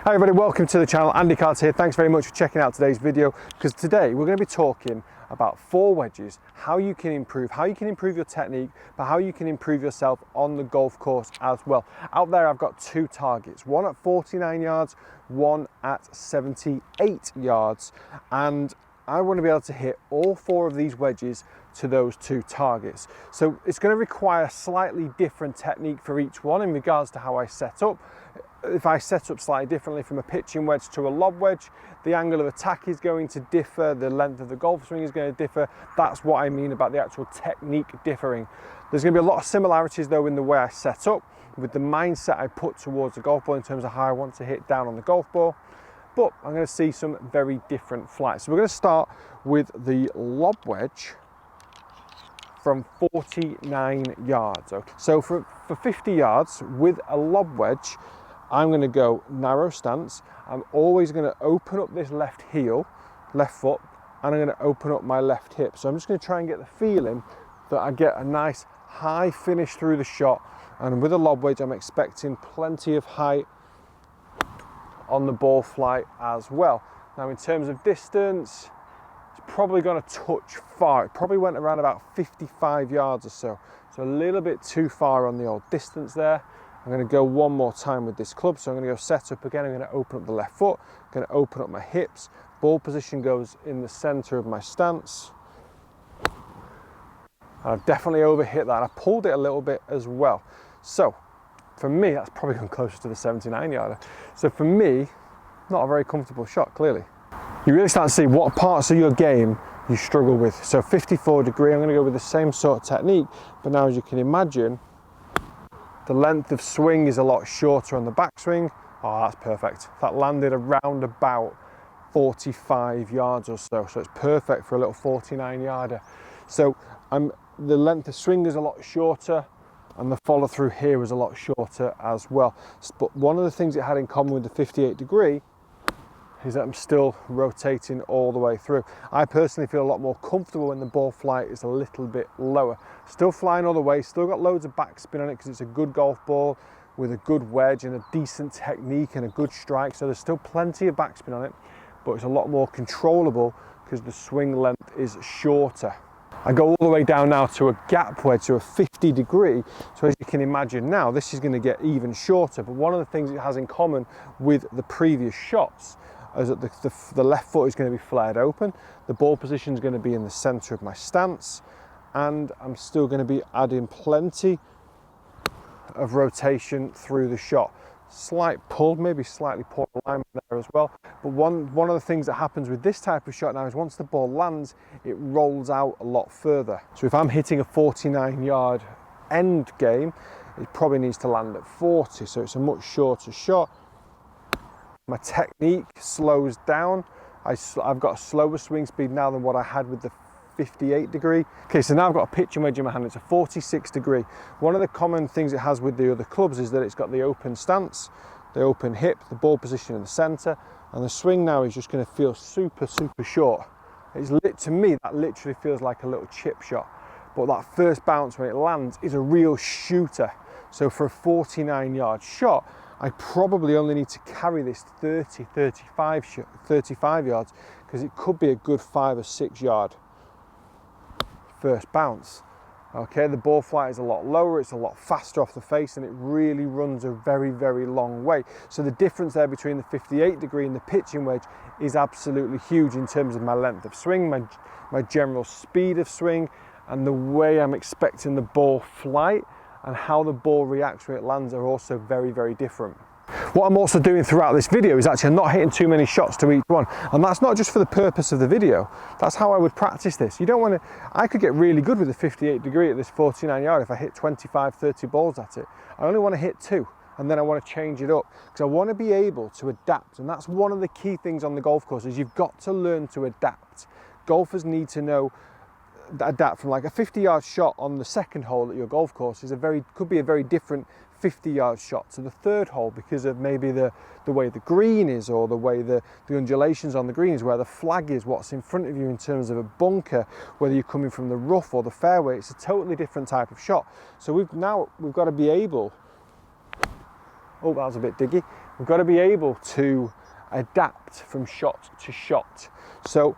Hi everybody, welcome to the channel. Andy Cards here. Thanks very much for checking out today's video, because today we're going to be talking about 4 wedges, how you can improve your technique, but how you can improve yourself on the golf course as well. Out there I've got 2 targets, one at 49 yards, one at 78 yards, and I want to be able to hit all 4 of these wedges to those 2 targets. So it's going to require a slightly different technique for each one in regards to how I set up. If I set up slightly differently from a pitching wedge to a lob wedge, the angle of attack is going to differ, the length of the golf swing is going to differ. That's what I mean about the actual technique differing. There's going to be a lot of similarities though in the way I set up, with the mindset I put towards the golf ball in terms of how I want to hit down on the golf ball. But I'm going to see some very different flights. So we're going to start with the lob wedge from 49 yards. Okay. So for 50 yards with a lob wedge, I'm going to go narrow stance. I'm always going to open up this left heel, left foot, and I'm going to open up my left hip. So I'm just going to try and get the feeling that I get a nice high finish through the shot. And with a lob wedge, I'm expecting plenty of height on the ball flight as well. Now in terms of distance, it's probably going to touch far. It probably went around about 55 yards or so. So a little bit too far on the old distance there. I'm going to go one more time with this club. So I'm going to go set up again. I'm going to open up the left foot, I'm going to open up my hips. Ball position goes in the center of my stance. And I've definitely overhit that. I pulled it a little bit as well. So for me, that's probably gone closer to the 79 yarder. So for me, not a very comfortable shot, clearly. You really start to see what parts of your game you struggle with. So 54 degree, I'm going to go with the same sort of technique, but now as you can imagine, the length of swing is a lot shorter on the backswing. Oh, that's perfect. That landed around about 45 yards or so. So it's perfect for a little 49 yarder. So the length of swing is a lot shorter, and the follow through here was a lot shorter as well. But one of the things it had in common with the 58 degree is that I'm still rotating all the way through. I personally feel a lot more comfortable when the ball flight is a little bit lower. Still flying all the way, still got loads of backspin on it because it's a good golf ball with a good wedge and a decent technique and a good strike. So there's still plenty of backspin on it, but it's a lot more controllable because the swing length is shorter. I go all the way down now to a gap wedge, to a 50 degree. So as you can imagine now, this is going to get even shorter. But one of the things it has in common with the previous shots is that the left foot is going to be flared open. The ball position is going to be in the center of my stance. And I'm still going to be adding plenty of rotation through the shot. Slight pull, maybe slightly poor alignment there as well. But one of the things that happens with this type of shot now is once the ball lands, it rolls out a lot further. So if I'm hitting a 49 yard end game, it probably needs to land at 40. So it's a much shorter shot. My technique slows down. I've got a slower swing speed now than what I had with the 58 degree. Okay, so now I've got a pitching wedge in my hand. It's a 46 degree. One of the common things it has with the other clubs is that it's got the open stance, the open hip, the ball position in the center, and the swing now is just going to feel super, super short. To me, that literally feels like a little chip shot. But that first bounce when it lands is a real shooter. So for a 49 yard shot, I probably only need to carry this 35 yards, because it could be a good 5 or 6 yard first bounce. Okay, the ball flight is a lot lower, it's a lot faster off the face, and it really runs a very, very long way. So the difference there between the 58 degree and the pitching wedge is absolutely huge in terms of my length of swing, my general speed of swing, and the way I'm expecting the ball flight and how the ball reacts when it lands are also very, very different. What I'm also doing throughout this video is actually I'm not hitting too many shots to each one, and that's not just for the purpose of the video. That's how I would practice this. You don't want to, I could get really good with a 58 degree at this 49 yard if I hit 25, 30 balls at it. I only want to hit 2, and then I want to change it up because I want to be able to adapt, and that's one of the key things on the golf course is you've got to learn to adapt. Golfers need to know adapt from like a 50 yard shot on the second hole at your golf course could be a very different 50 yard shot to the third hole because of maybe the way the green is, or the way the undulations on the green is, where the flag is, what's in front of you in terms of a bunker, whether you're coming from the rough or the fairway. It's a totally different type of shot. So we've got to be able, oh that was a bit diggy, We've got to be able to adapt from shot to shot. So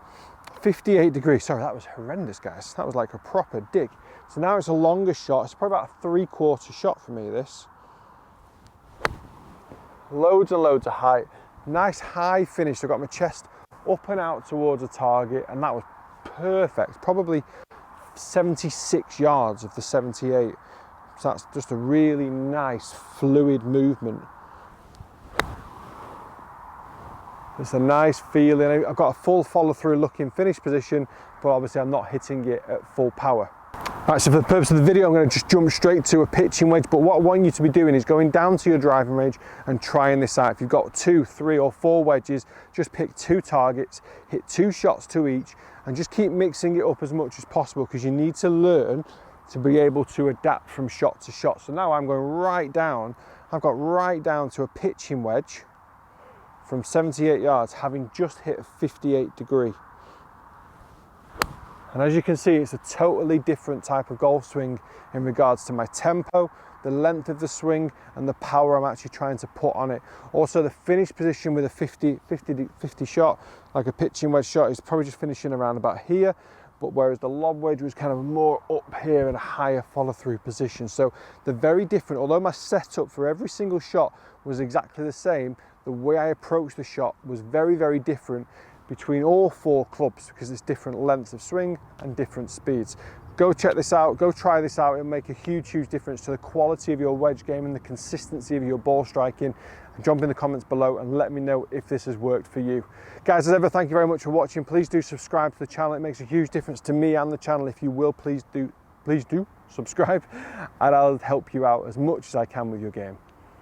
58 degrees, sorry, that was horrendous, guys. That was like a proper dig. So now it's a longer shot. It's probably about a 3/4 shot for me, this. Loads and loads of height. Nice high finish. I've got my chest up and out towards the target, and that was perfect. Probably 76 yards of the 78. So that's just a really nice fluid movement. It's a nice feeling. I've got a full follow through looking finish position, but obviously I'm not hitting it at full power. Right, so for the purpose of the video, I'm going to just jump straight to a pitching wedge, but what I want you to be doing is going down to your driving range and trying this out. If you've got 2, 3 or 4 wedges, just pick 2 targets, hit 2 shots to each, and just keep mixing it up as much as possible, because you need to learn to be able to adapt from shot to shot. So now I'm going right down, I've got right down to a pitching wedge from 78 yards, having just hit a 58 degree. And as you can see, it's a totally different type of golf swing in regards to my tempo, the length of the swing, and the power I'm actually trying to put on it. Also, the finish position with a 50 shot, like a pitching wedge shot, is probably just finishing around about here, but whereas the lob wedge was kind of more up here in a higher follow-through position. So they're very different. Although my setup for every single shot was exactly the same, the way I approached the shot was very, very different between all 4 clubs, because it's different lengths of swing and different speeds. Go check this out, go try this out. It'll make a huge, huge difference to the quality of your wedge game and the consistency of your ball striking. And jump in the comments below and let me know if this has worked for you. Guys, as ever, thank you very much for watching. Please do subscribe to the channel. It makes a huge difference to me and the channel. If you will, please do subscribe, and I'll help you out as much as I can with your game.